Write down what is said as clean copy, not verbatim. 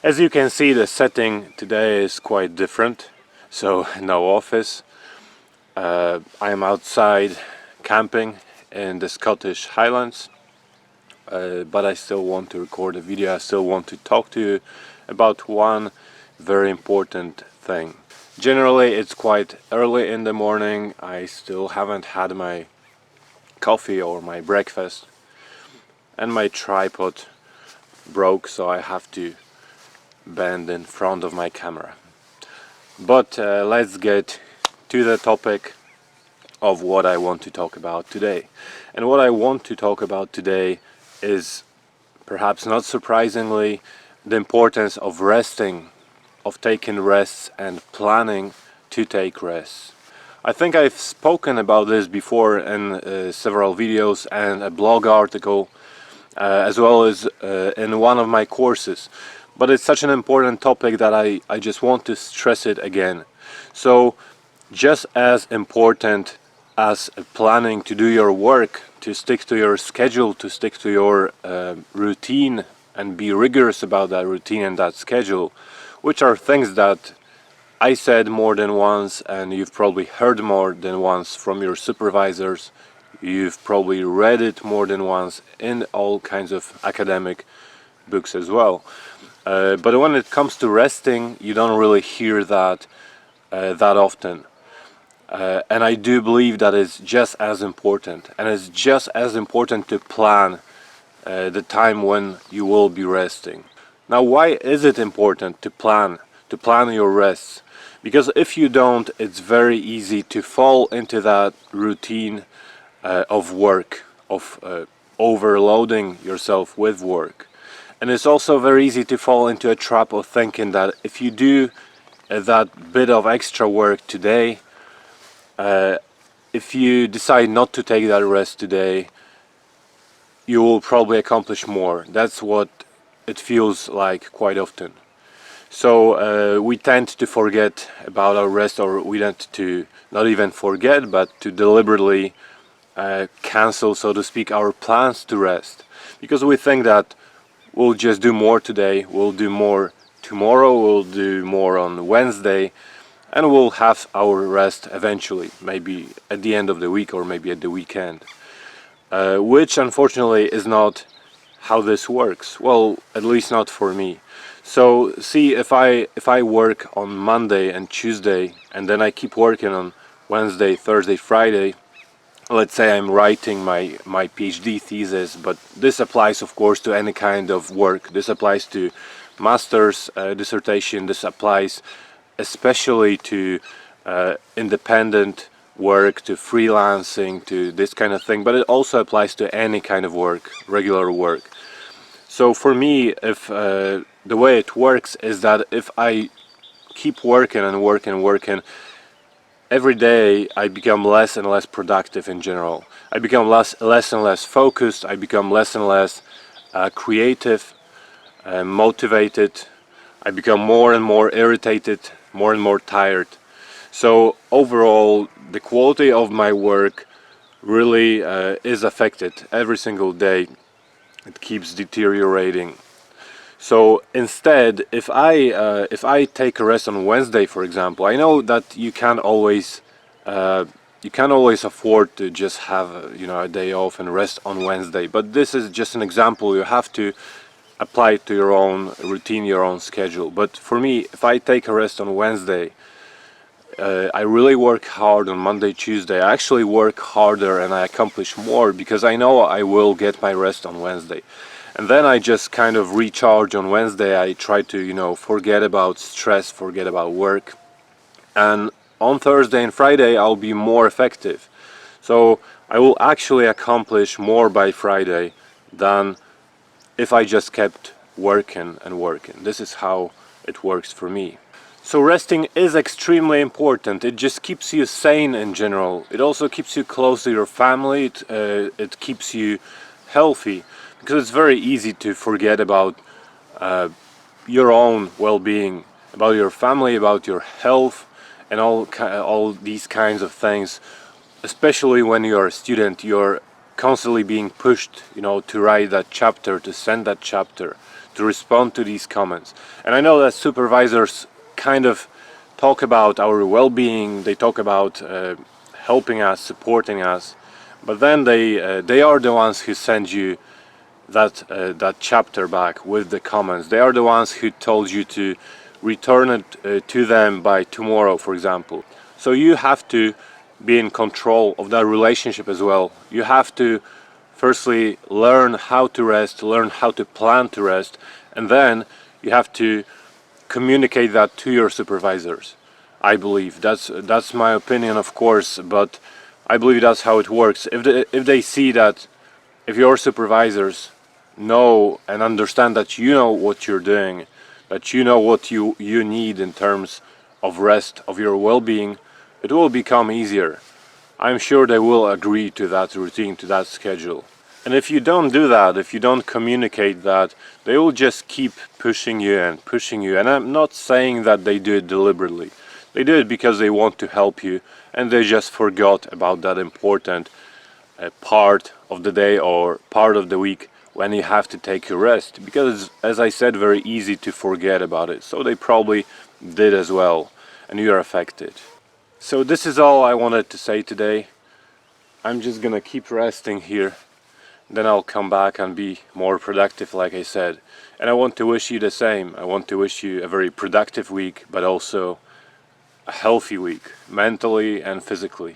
As you can see, the setting today is quite different. So no office. I am outside camping in the Scottish Highlands, but I still want to record a video. I still want to talk to you about one very important thing. Generally it's quite early in the morning. I still haven't had my coffee or my breakfast, and my tripod broke, so I have to bend in front of my camera. But let's get to the topic of what I want to talk about today. And what I want to talk about today is, perhaps not surprisingly, the importance of resting, of taking rests and planning to take rests. I think I've spoken about this before in several videos and a blog article, as well as in one of my courses. But it's such an important topic that I just want to stress it again. So just as important as planning to do your work, to stick to your schedule, to stick to your routine and be rigorous about that routine and that schedule, which are things that I said more than once and you've probably heard more than once from your supervisors. You've probably read it more than once in all kinds of academic books as well. But when it comes to resting, you don't really hear that that often. And I do believe that it's just as important, and it's just as important to plan the time when you will be resting. Now, why is it important to plan your rests? Because if you don't, it's very easy to fall into that routine of work, of overloading yourself with work. And it's also very easy to fall into a trap of thinking that if you do that bit of extra work today, if you decide not to take that rest today, you will probably accomplish more. That's what it feels like quite often. So we tend to forget about our rest, or we tend to not even forget, but to deliberately cancel, so to speak, our plans to rest, because we think that we'll just do more today, we'll do more tomorrow, we'll do more on Wednesday, and we'll have our rest eventually, maybe at the end of the week or maybe at the weekend. Which unfortunately is not how this works. Well, at least not for me. So see, if I work on Monday and Tuesday and then I keep working on Wednesday, Thursday, Friday, let's say I'm writing my PhD thesis, but this applies of course to any kind of work. This applies to master's dissertation, this applies especially to independent work, to freelancing, to this kind of thing, but it also applies to any kind of work, regular work. So for me, if the way it works is that if I keep working and working, every day I become less and less productive in general. I become less and less focused, I become less and less creative, motivated, I become more and more irritated, more and more tired. So overall, the quality of my work really is affected every single day. It keeps deteriorating. So instead, if I take a rest on Wednesday, for example, I know that you can't always afford to just have a day off and rest on Wednesday. But this is just an example. You have to apply it to your own routine, your own schedule. But for me, if I take a rest on Wednesday, I really work hard on Monday, Tuesday. I actually work harder and I accomplish more because I know I will get my rest on Wednesday. And then I just kind of recharge on Wednesday. I try to, forget about stress, forget about work. And on Thursday and Friday, I'll be more effective. So I will actually accomplish more by Friday than if I just kept working and working. This is how it works for me. So resting is extremely important. It just keeps you sane in general. It also keeps you close to your family. It keeps you healthy, because it's very easy to forget about your own well-being, about your family, about your health, and all these kinds of things. Especially when you're a student, you're constantly being pushed, to write that chapter, to send that chapter, to respond to these comments. And I know that supervisors kind of talk about our well-being, they talk about helping us, supporting us, but then they are the ones who send you that chapter back with the comments. They are the ones who told you to return it to them by tomorrow, for example. So you have to be in control of that relationship as well. You have to firstly learn how to rest, learn how to plan to rest, and then you have to communicate that to your supervisors. I believe that's my opinion, of course, but I believe that's how it works. If they see that, if your supervisors know and understand that you know what you're doing, that you know what you need in terms of rest, of your well-being, it will become easier. I'm sure they will agree to that routine, to that schedule. And if you don't do that, if you don't communicate that, they will just keep pushing you and pushing you. And I'm not saying that they do it deliberately. They do it because they want to help you, and they just forgot about that important part of the day or part of the week when you have to take your rest, because as I said, very easy to forget about it. So they probably did as well, and you are affected. So this is all I wanted to say today. I'm just gonna keep resting here, then I'll come back and be more productive, like I said. And I want to wish you the same. I want to wish you a very productive week, but also a healthy week, mentally and physically.